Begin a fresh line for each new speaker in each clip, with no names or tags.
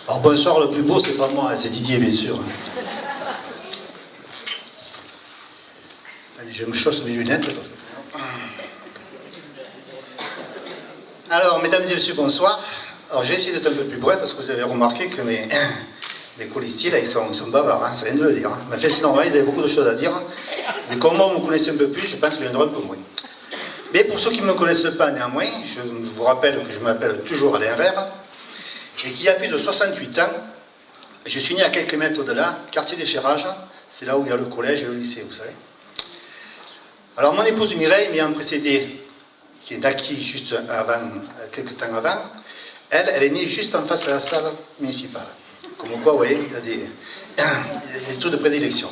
Alors bonsoir, le plus beau c'est pas moi, c'est Didier bien sûr. Allez, je me chausse mes lunettes parce que... Alors, mesdames et messieurs, bonsoir. Alors, je vais essayer d'être un peu plus bref parce que vous avez remarqué que mes colistiers, là, ils sont bavards, hein, ça vient de le dire. Hein. Mais enfin, c'est normal, ils avaient beaucoup de choses à dire. Mais comme moi, vous me connaissez un peu plus, je pense qu'ils viendront un peu moins. Mais pour ceux qui ne me connaissent pas, néanmoins, je vous rappelle que je m'appelle toujours Alain Vert et qu'il y a plus de 68 ans, je suis né à quelques mètres de là, quartier des Ferrages, c'est là où il y a le collège et le lycée, vous savez. Alors, mon épouse Mireille m'ayant précédé, qui est naquie juste avant, quelques temps avant, elle est née juste en face à la salle municipale. Comme quoi, vous voyez, il y a des taux de prédilection.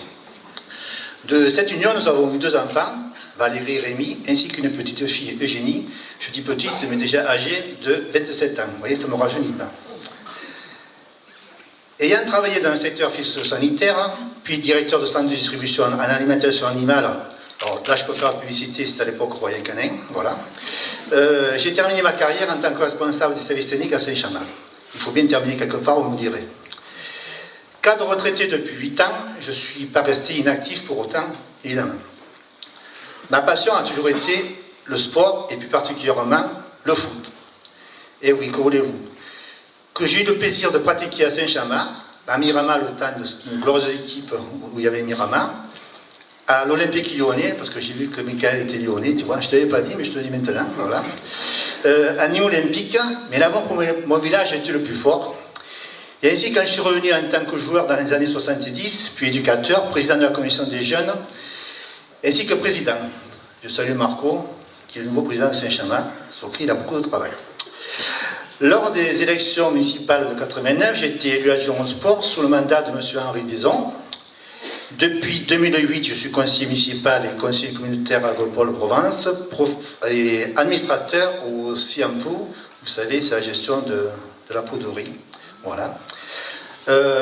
De cette union, nous avons eu 2 enfants, Valérie et Rémi, ainsi qu'une petite fille, Eugénie. Je dis petite, mais déjà âgée de 27 ans. Vous voyez, ça ne me rajeunit pas. Ayant travaillé dans le secteur phytosanitaire, puis directeur de centre de distribution en alimentation animale, alors là je peux faire la publicité, c'était à l'époque Royal Canin, voilà. J'ai terminé ma carrière en tant que responsable des services techniques à Saint-Chamond. Il faut bien terminer quelque part, vous me direz. Cadre retraité depuis 8 ans, je ne suis pas resté inactif pour autant, évidemment. Ma passion a toujours été le sport, et plus particulièrement le foot. Et oui, que voulez-vous? Que j'ai eu le plaisir de pratiquer à Saint-Chamond, à Miramar, le temps d'une glorieuse équipe où il y avait Miramar, à l'Olympique lyonnais, parce que j'ai vu que Michael était lyonnais, tu vois, je ne t'avais pas dit, mais je te le dis maintenant, voilà. À Nîmes Olympique, mais là, mon village était le plus fort. Et ainsi, quand je suis revenu en tant que joueur dans les années 70, puis éducateur, président de la commission des jeunes, ainsi que président. Je salue Marco, qui est le nouveau président de Saint-Chamond, sur qui il a beaucoup de travail. Lors des élections municipales de 89, j'ai été élu adjoint au sport sous le mandat de M. Henri Deson. Depuis 2008, je suis conseiller municipal et conseiller communautaire à Agropole-Provence et administrateur au CIAMPO. Vous savez, c'est la gestion de la poudrerie. Voilà.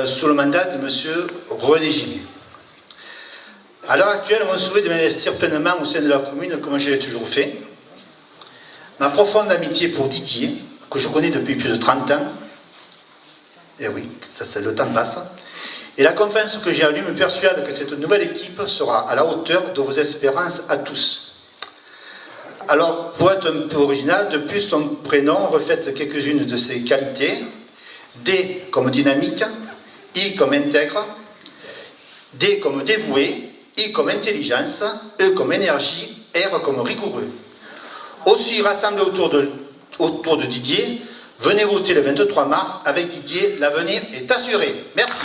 Sous le mandat de M. René Gimier. À l'heure actuelle, mon souhait de m'investir pleinement au sein de la commune, comme je l'ai toujours fait. Ma profonde amitié pour Didier, que je connais depuis plus de 30 ans. Et oui, le temps passe. Et la confiance que j'ai en lui me persuade que cette nouvelle équipe sera à la hauteur de vos espérances à tous. Alors, pour être un peu original, de plus, son prénom reflète quelques-unes de ses qualités. D comme dynamique, I comme intègre, D comme dévoué, I comme intelligence, E comme énergie, R comme rigoureux. Aussi, rassemblés autour de Didier, venez voter le 23 mars avec Didier, l'avenir est assuré. Merci.